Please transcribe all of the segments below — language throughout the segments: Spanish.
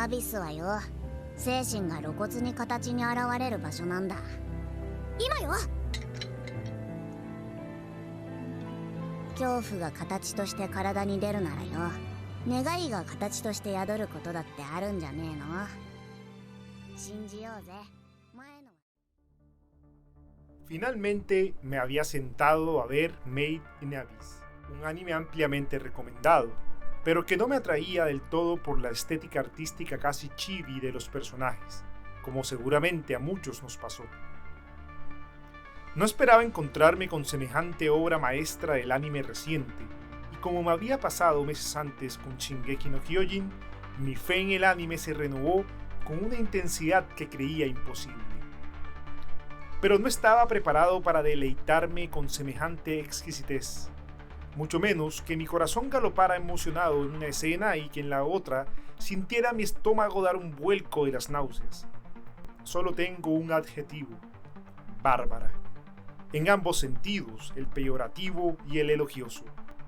アビスはよ、精神が露骨に形に現れる場所なんだ。今よ。恐怖が形として体に出るならよ、願いが形として宿ることだってあるんじゃねえの？信じようぜ。前の Finalmente me había sentado a ver Made in Abyss, un anime ampliamente recomendado, pero que no me atraía del todo por la estética artística casi chibi de los personajes, como seguramente a muchos nos pasó. No esperaba encontrarme con semejante obra maestra del anime reciente, y como me había pasado meses antes con Shingeki no Kyojin, mi fe en el anime se renovó con una intensidad que creía imposible. Pero no estaba preparado para deleitarme con semejante exquisitez, mucho menos que mi corazón galopara emocionado en una escena y que en la otra sintiera mi estómago dar un vuelco de las náuseas. Solo tengo un adjetivo: bárbara. En ambos sentidos, el peyorativo y el elogioso.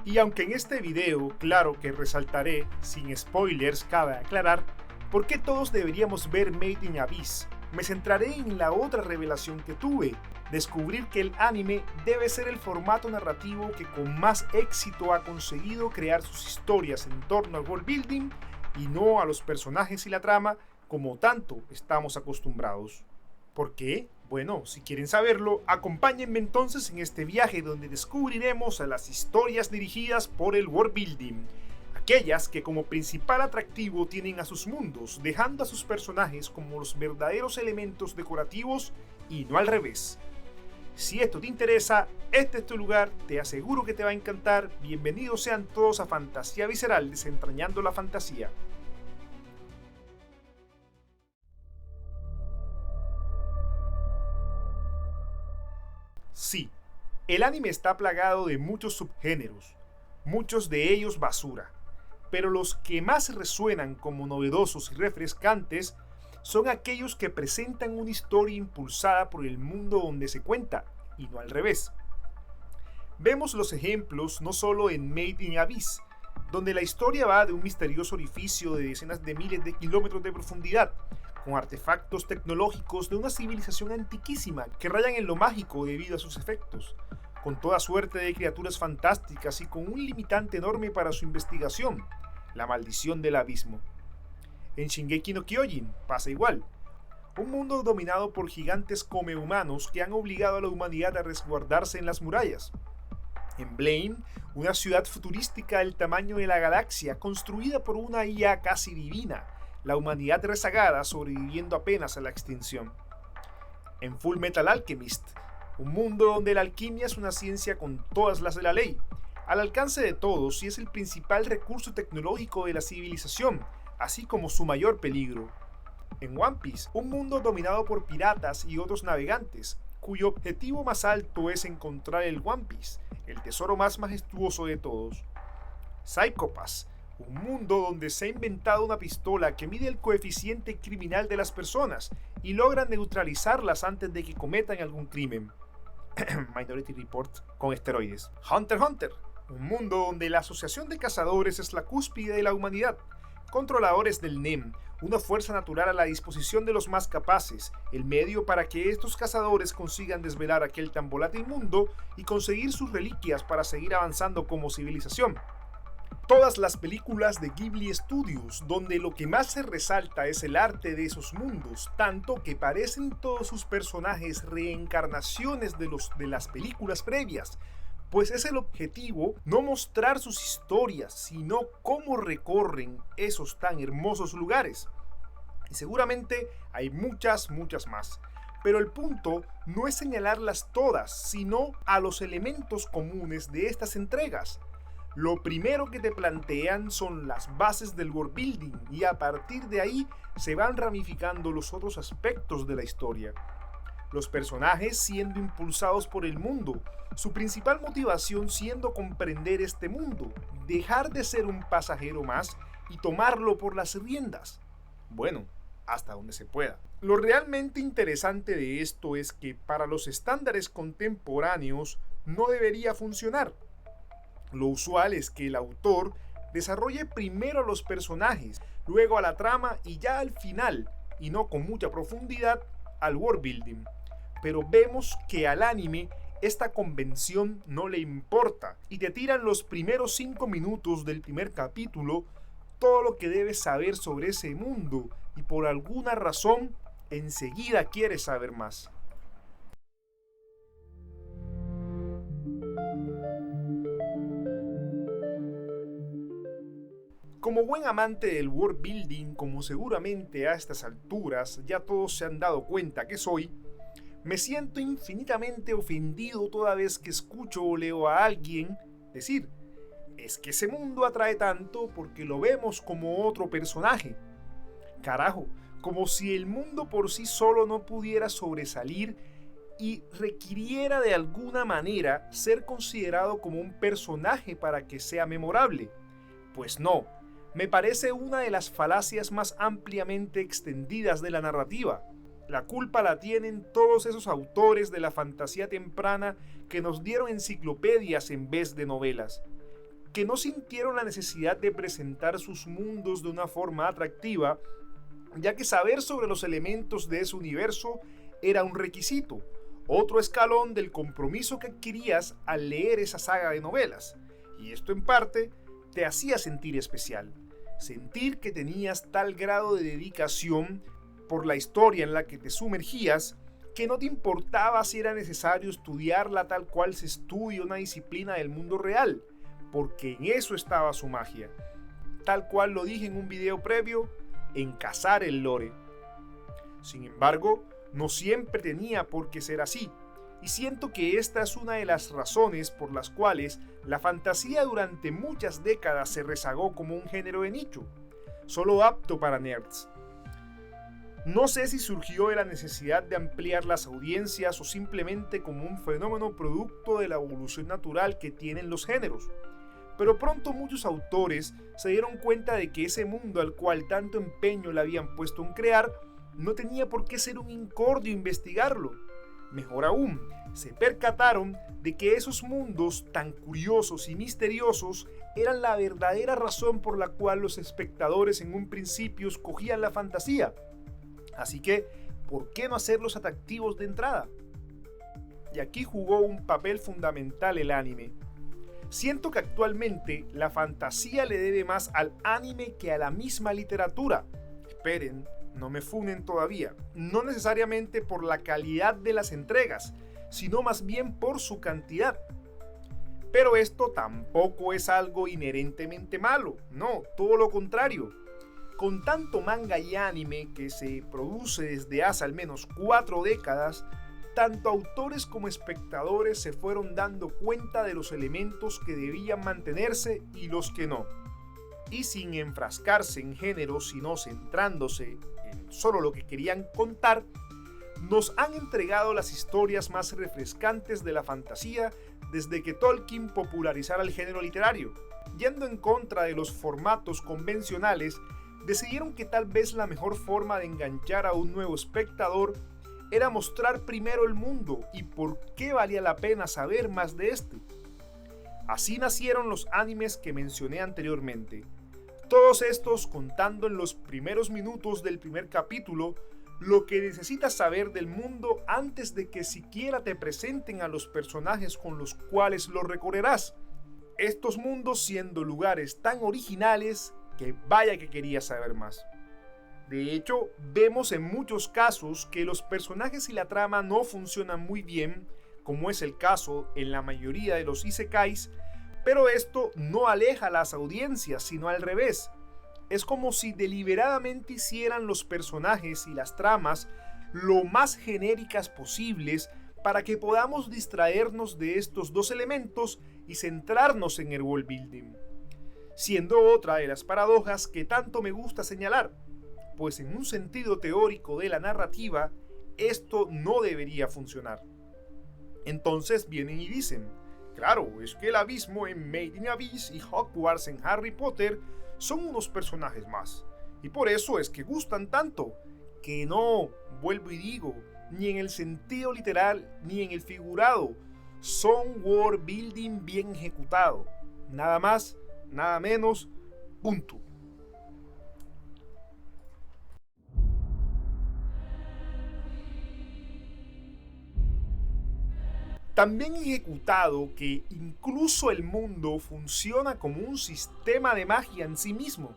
Y aunque en este video, claro que resaltaré, sin spoilers cabe aclarar, por qué todos deberíamos ver Made in Abyss, me centraré en la otra revelación que tuve: descubrir que el anime debe ser el formato narrativo que con más éxito ha conseguido crear sus historias en torno al world building y no a los personajes y la trama como tanto estamos acostumbrados. ¿Por qué? Bueno, si quieren saberlo, acompáñenme entonces en este viaje donde descubriremos a las historias dirigidas por el world building, aquellas que como principal atractivo tienen a sus mundos, dejando a sus personajes como los verdaderos elementos decorativos y no al revés. Si esto te interesa, este es tu lugar, te aseguro que te va a encantar. Bienvenidos sean todos a Fantasía Visceral, desentrañando la fantasía. Sí, el anime está plagado de muchos subgéneros, muchos de ellos basura, pero los que más resuenan como novedosos y refrescantes son aquellos que presentan una historia impulsada por el mundo donde se cuenta, y no al revés. Vemos los ejemplos no solo en Made in Abyss, donde la historia va de un misterioso orificio de decenas de miles de kilómetros de profundidad, con artefactos tecnológicos de una civilización antiquísima que rayan en lo mágico debido a sus efectos, con toda suerte de criaturas fantásticas y con un limitante enorme para su investigación: la maldición del abismo. En Shingeki no Kyojin pasa igual, un mundo dominado por gigantes come-humanos que han obligado a la humanidad a resguardarse en las murallas. En Blame, una ciudad futurística del tamaño de la galaxia, construida por una IA casi divina, la humanidad rezagada sobreviviendo apenas a la extinción. En Full Metal Alchemist, un mundo donde la alquimia es una ciencia con todas las de la ley, al alcance de todos y es el principal recurso tecnológico de la civilización, así como su mayor peligro. En One Piece, un mundo dominado por piratas y otros navegantes, cuyo objetivo más alto es encontrar el One Piece, el tesoro más majestuoso de todos. Psycho Pass, un mundo donde se ha inventado una pistola que mide el coeficiente criminal de las personas y logra neutralizarlas antes de que cometan algún crimen. Minority Report con esteroides. Hunter x Hunter, un mundo donde la asociación de cazadores es la cúspide de la humanidad, controladores del NEM, una fuerza natural a la disposición de los más capaces, el medio para que estos cazadores consigan desvelar aquel tan volátil mundo y conseguir sus reliquias para seguir avanzando como civilización. Todas las películas de Ghibli Studios, donde lo que más se resalta es el arte de esos mundos, tanto que parecen todos sus personajes reencarnaciones de las películas previas, pues es el objetivo no mostrar sus historias, sino cómo recorren esos tan hermosos lugares. Y seguramente hay muchas más. Pero el punto no es señalarlas todas, sino a los elementos comunes de estas entregas. Lo primero que te plantean son las bases del world building y a partir de ahí se van ramificando los otros aspectos de la historia. Los personajes siendo impulsados por el mundo, su principal motivación siendo comprender este mundo, dejar de ser un pasajero más y tomarlo por las riendas. Bueno, hasta donde se pueda. Lo realmente interesante de esto es que para los estándares contemporáneos no debería funcionar. Lo usual es que el autor desarrolle primero a los personajes, luego a la trama y ya al final, y no con mucha profundidad, al world building. Pero vemos que al anime esta convención no le importa y te tiran los primeros 5 minutos del primer capítulo todo lo que debes saber sobre ese mundo y por alguna razón enseguida quieres saber más. Como buen amante del world building, como seguramente a estas alturas ya todos se han dado cuenta que soy, me siento infinitamente ofendido toda vez que escucho o leo a alguien decir: es que ese mundo atrae tanto porque lo vemos como otro personaje. Carajo, como si el mundo por sí solo no pudiera sobresalir y requiriera de alguna manera ser considerado como un personaje para que sea memorable. Pues no, me parece una de las falacias más ampliamente extendidas de la narrativa. La culpa la tienen todos esos autores de la fantasía temprana que nos dieron enciclopedias en vez de novelas, que no sintieron la necesidad de presentar sus mundos de una forma atractiva, ya que saber sobre los elementos de ese universo era un requisito, otro escalón del compromiso que adquirías al leer esa saga de novelas, y esto en parte te hacía sentir especial, sentir que tenías tal grado de dedicación por la historia en la que te sumergías, que no te importaba si era necesario estudiarla tal cual se estudia una disciplina del mundo real, porque en eso estaba su magia. Tal cual lo dije en un video previo, en cazar el lore. Sin embargo, no siempre tenía por qué ser así, y siento que esta es una de las razones por las cuales la fantasía durante muchas décadas se rezagó como un género de nicho, solo apto para nerds. No sé si surgió de la necesidad de ampliar las audiencias o simplemente como un fenómeno producto de la evolución natural que tienen los géneros, pero pronto muchos autores se dieron cuenta de que ese mundo al cual tanto empeño le habían puesto en crear no tenía por qué ser un incordio investigarlo. Mejor aún, se percataron de que esos mundos tan curiosos y misteriosos eran la verdadera razón por la cual los espectadores en un principio escogían la fantasía. Así que, ¿por qué no hacerlos atractivos de entrada? Y aquí jugó un papel fundamental el anime. Siento que actualmente la fantasía le debe más al anime que a la misma literatura. Esperen, no me funen todavía. No necesariamente por la calidad de las entregas, sino más bien por su cantidad. Pero esto tampoco es algo inherentemente malo, no, todo lo contrario. Con tanto manga y anime que se produce desde hace al menos 4 décadas, tanto autores como espectadores se fueron dando cuenta de los elementos que debían mantenerse y los que no. Y sin enfrascarse en géneros, sino centrándose en solo lo que querían contar, nos han entregado las historias más refrescantes de la fantasía desde que Tolkien popularizara el género literario. Yendo en contra de los formatos convencionales, decidieron que tal vez la mejor forma de enganchar a un nuevo espectador era mostrar primero el mundo y por qué valía la pena saber más de este. Así nacieron los animes que mencioné anteriormente. Todos estos contando en los primeros minutos del primer capítulo lo que necesitas saber del mundo antes de que siquiera te presenten a los personajes con los cuales lo recorrerás. Estos mundos siendo lugares tan originales que vaya que quería saber más. De hecho, vemos en muchos casos que los personajes y la trama no funcionan muy bien, como es el caso en la mayoría de los isekais, pero esto no aleja a las audiencias, sino al revés. Es como si deliberadamente hicieran los personajes y las tramas lo más genéricas posibles para que podamos distraernos de estos dos elementos y centrarnos en el world building. Siendo otra de las paradojas que tanto me gusta señalar, pues en un sentido teórico de la narrativa, esto no debería funcionar. Entonces vienen y dicen, claro, es que el abismo en Made in Abyss y Hogwarts en Harry Potter son unos personajes más, y por eso es que gustan tanto, que no, vuelvo y digo, ni en el sentido literal ni en el figurado, son world building bien ejecutado, nada más, nada menos, Punto. También he ejecutado que incluso el mundo funciona como un sistema de magia en sí mismo.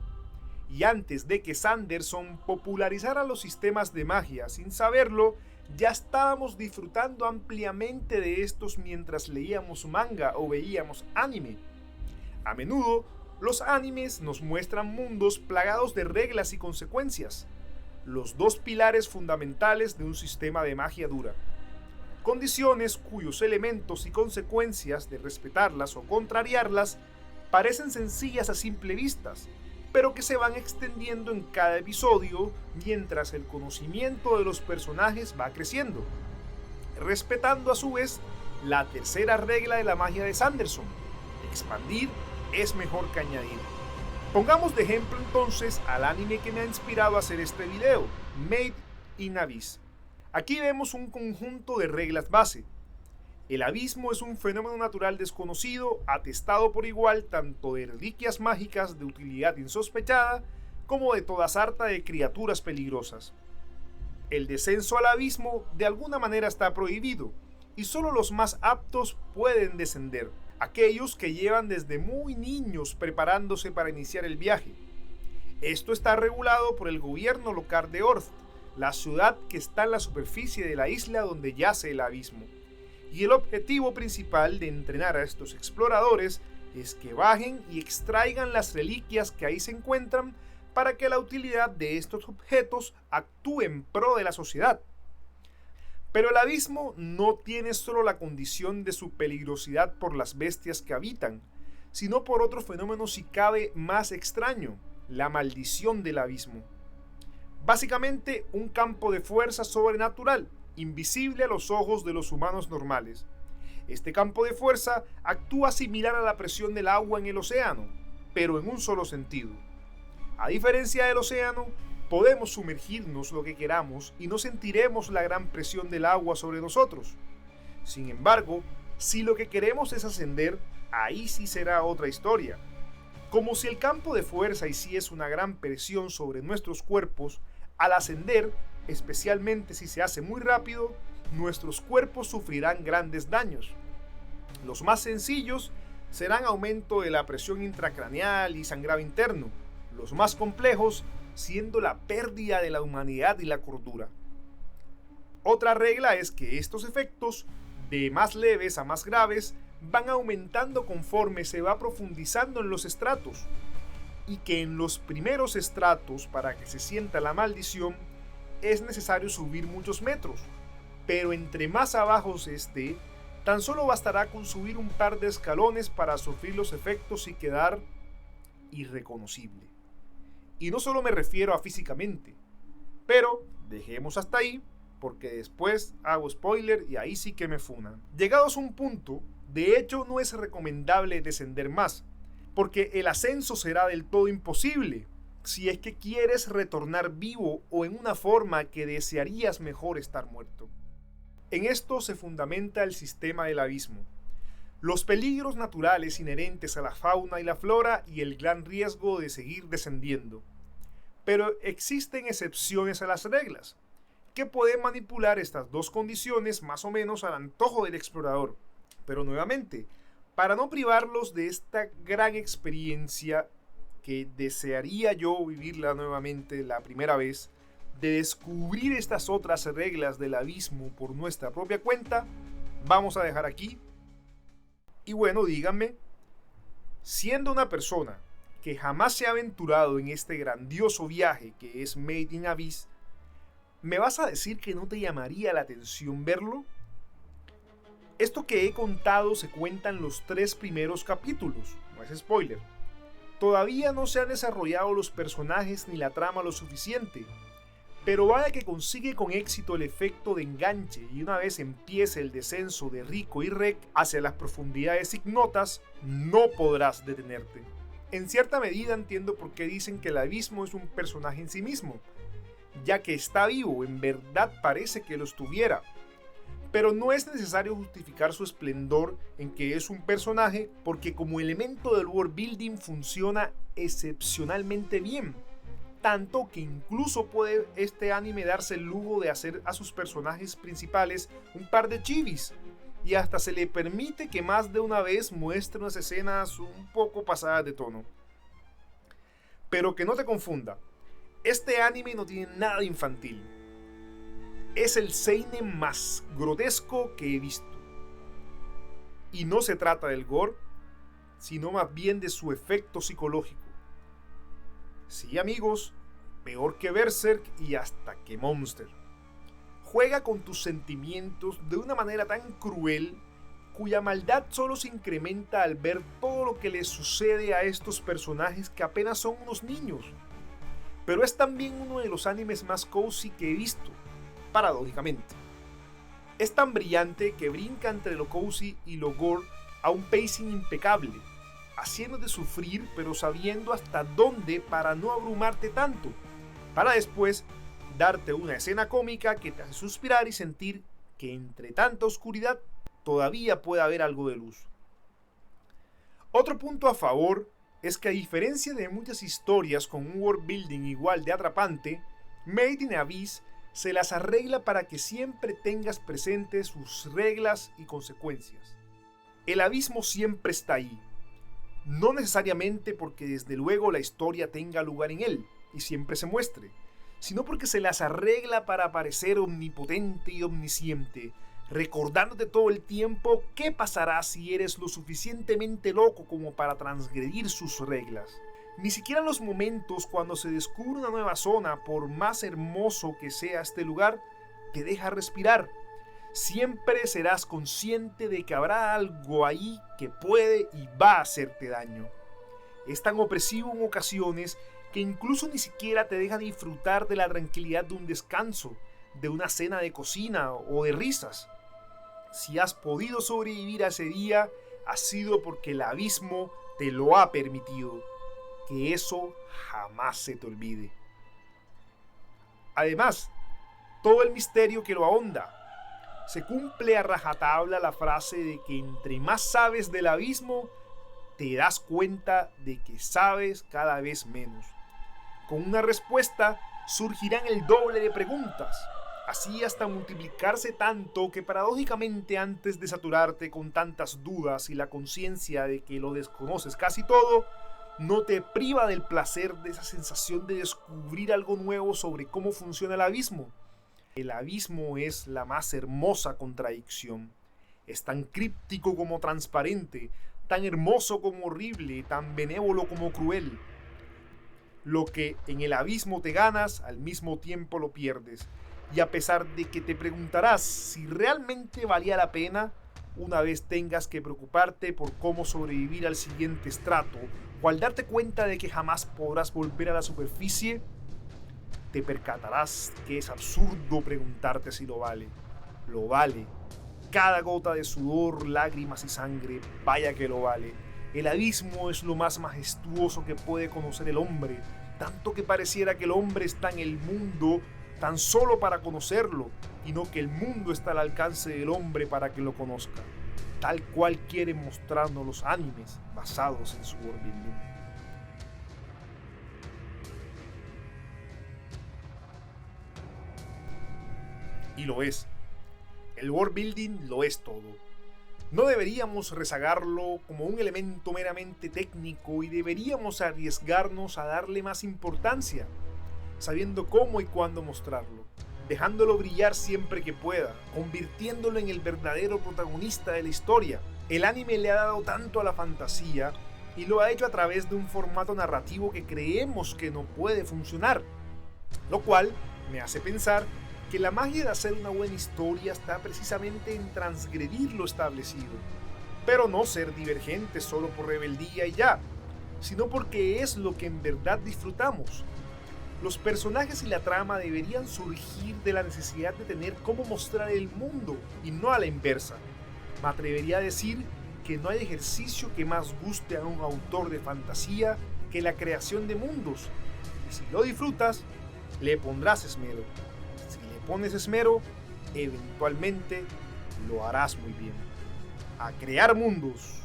Y antes de que Sanderson popularizara los sistemas de magia sin saberlo, ya estábamos disfrutando ampliamente de estos mientras leíamos manga o veíamos anime. A menudo, los animes nos muestran mundos plagados de reglas y consecuencias, los dos pilares fundamentales de un sistema de magia dura. Condiciones cuyos elementos y consecuencias de respetarlas o contrariarlas parecen sencillas a simple vista, pero que se van extendiendo en cada episodio mientras el conocimiento de los personajes va creciendo, respetando a su vez la tercera regla de la magia de Sanderson: expandir es mejor que añadir. Pongamos de ejemplo entonces al anime que me ha inspirado a hacer este video, Made in Abyss. Aquí vemos un conjunto de reglas base. El abismo es un fenómeno natural desconocido, atestado por igual tanto de reliquias mágicas de utilidad insospechada, como de toda sarta de criaturas peligrosas. El descenso al abismo de alguna manera está prohibido, y solo los más aptos pueden descender, aquellos que llevan desde muy niños preparándose para iniciar el viaje. Esto está regulado por el gobierno local de Orth, la ciudad que está en la superficie de la isla donde yace el abismo. Y el objetivo principal de entrenar a estos exploradores es que bajen y extraigan las reliquias que ahí se encuentran para que la utilidad de estos objetos actúe en pro de la sociedad. Pero el abismo no tiene solo la condición de su peligrosidad por las bestias que habitan, sino por otro fenómeno si cabe más extraño: la maldición del abismo. Básicamente un campo de fuerza sobrenatural, invisible a los ojos de los humanos normales. Este campo de fuerza actúa similar a la presión del agua en el océano, pero en un solo sentido. A diferencia del océano, podemos sumergirnos lo que queramos y no sentiremos la gran presión del agua sobre nosotros. Sin embargo, si lo que queremos es ascender, ahí sí será otra historia. Como si el campo de fuerza hiciese una gran presión sobre nuestros cuerpos, al ascender, especialmente si se hace muy rápido, nuestros cuerpos sufrirán grandes daños. Los más sencillos serán aumento de la presión intracraneal y sangrado interno, los más complejos siendo la pérdida de la humanidad y la cordura. Otra regla es que estos efectos, de más leves a más graves, van aumentando conforme se va profundizando en los estratos, y que en los primeros estratos, para que se sienta la maldición, es necesario subir muchos metros, pero entre más abajo se esté, tan solo bastará con subir un par de escalones para sufrir los efectos y quedar irreconocible. Y no solo me refiero a físicamente, pero dejemos hasta ahí, porque después hago spoiler y ahí sí que me funan. Llegados a un punto, de hecho no es recomendable descender más, porque el ascenso será del todo imposible, si es que quieres retornar vivo o en una forma que desearías mejor estar muerto. En esto se fundamenta el sistema del abismo: los peligros naturales inherentes a la fauna y la flora y el gran riesgo de seguir descendiendo. Pero existen excepciones a las reglas, que pueden manipular estas dos condiciones más o menos al antojo del explorador. Pero nuevamente, para no privarlos de esta gran experiencia que desearía yo vivirla nuevamente la primera vez, de descubrir estas otras reglas del abismo por nuestra propia cuenta, vamos a dejar aquí. Y bueno, díganme, siendo una persona que jamás se ha aventurado en este grandioso viaje que es Made in Abyss, ¿me vas a decir que no te llamaría la atención verlo? Esto que he contado se cuenta en los 3 primeros capítulos, no es spoiler. Todavía no se han desarrollado los personajes ni la trama lo suficiente, pero vaya que consigue con éxito el efecto de enganche, y una vez empiece el descenso de Rico y Rek hacia las profundidades ignotas, no podrás detenerte. En cierta medida entiendo por qué dicen que el abismo es un personaje en sí mismo, ya que está vivo, en verdad parece que lo estuviera. Pero no es necesario justificar su esplendor en que es un personaje, porque como elemento del world building funciona excepcionalmente bien. Tanto que incluso puede este anime darse el lujo de hacer a sus personajes principales un par de chivis. Y hasta se le permite que más de una vez muestre unas escenas un poco pasadas de tono. Pero que no te confunda, este anime no tiene nada de infantil. Es el seinen más grotesco que he visto. Y no se trata del gore, sino más bien de su efecto psicológico. Sí, amigos, peor que Berserk y hasta que Monster. Juega con tus sentimientos de una manera tan cruel, cuya maldad solo se incrementa al ver todo lo que les sucede a estos personajes que apenas son unos niños. Pero es también uno de los animes más cozy que he visto, paradójicamente. Es tan brillante que brinca entre lo cozy y lo gore a un pacing impecable, haciéndote sufrir pero sabiendo hasta dónde para no abrumarte tanto, para después darte una escena cómica que te hace suspirar y sentir que entre tanta oscuridad todavía puede haber algo de luz. Otro punto a favor es que a diferencia de muchas historias con un world building igual de atrapante, Made in Abyss se las arregla para que siempre tengas presentes sus reglas y consecuencias. El abismo siempre está ahí, no necesariamente porque desde luego la historia tenga lugar en él y siempre se muestre, sino porque se las arregla para parecer omnipotente y omnisciente, recordándote todo el tiempo qué pasará si eres lo suficientemente loco como para transgredir sus reglas. Ni siquiera en los momentos cuando se descubre una nueva zona, por más hermoso que sea este lugar, te deja respirar. Siempre serás consciente de que habrá algo ahí que puede y va a hacerte daño. Es tan opresivo en ocasiones que incluso ni siquiera te deja disfrutar de la tranquilidad de un descanso, de una cena de cocina o de risas. Si has podido sobrevivir a ese día, ha sido porque el abismo te lo ha permitido. Que eso jamás se te olvide. Además, todo el misterio que lo ahonda. Se cumple a rajatabla la frase de que entre más sabes del abismo, te das cuenta de que sabes cada vez menos. Con una respuesta surgirán el doble de preguntas, así hasta multiplicarse tanto que paradójicamente antes de saturarte con tantas dudas y la conciencia de que lo desconoces casi todo, no te priva del placer de esa sensación de descubrir algo nuevo sobre cómo funciona el abismo. El abismo es la más hermosa contradicción. Es tan críptico como transparente, tan hermoso como horrible, tan benévolo como cruel. Lo que en el abismo te ganas, al mismo tiempo lo pierdes. Y a pesar de que te preguntarás si realmente valía la pena, una vez tengas que preocuparte por cómo sobrevivir al siguiente estrato, o al darte cuenta de que jamás podrás volver a la superficie, te percatarás que es absurdo preguntarte si lo vale. Lo vale. Cada gota de sudor, lágrimas y sangre, vaya que lo vale. El abismo es lo más majestuoso que puede conocer el hombre, tanto que pareciera que el hombre está en el mundo tan solo para conocerlo, y no que el mundo está al alcance del hombre para que lo conozca, tal cual quieren mostrarnos los animes basados en su world building. Y lo es. El world building lo es todo. No deberíamos rezagarlo como un elemento meramente técnico y deberíamos arriesgarnos a darle más importancia, sabiendo cómo y cuándo mostrarlo, dejándolo brillar siempre que pueda, convirtiéndolo en el verdadero protagonista de la historia. El anime le ha dado tanto a la fantasía y lo ha hecho a través de un formato narrativo que creemos que no puede funcionar, lo cual me hace pensar que la magia de hacer una buena historia está precisamente en transgredir lo establecido, pero no ser divergente solo por rebeldía y ya, sino porque es lo que en verdad disfrutamos. Los personajes y la trama deberían surgir de la necesidad de tener cómo mostrar el mundo y no a la inversa. Me atrevería a decir que no hay ejercicio que más guste a un autor de fantasía que la creación de mundos, y si lo disfrutas, le pondrás esmero. Si le pones esmero, eventualmente lo harás muy bien. A crear mundos.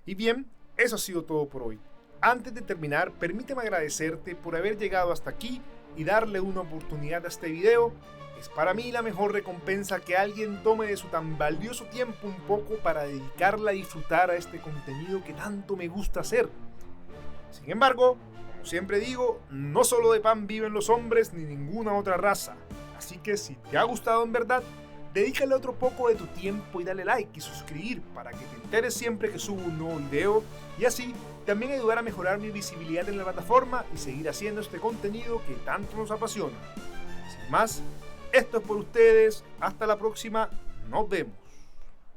Y bien, eso ha sido todo por hoy. Antes de terminar, permíteme agradecerte por haber llegado hasta aquí y darle una oportunidad a este video. Es para mí la mejor recompensa que alguien tome de su tan valioso tiempo un poco para dedicarla a disfrutar a este contenido que tanto me gusta hacer. Sin embargo, como siempre digo, no solo de pan viven los hombres ni ninguna otra raza. Así que si te ha gustado en verdad, dedícale otro poco de tu tiempo y dale like y suscribir para que te enteres siempre que subo un nuevo video y así también ayudar a mejorar mi visibilidad en la plataforma y seguir haciendo este contenido que tanto nos apasiona. Sin más, esto es por ustedes, hasta la próxima, nos vemos.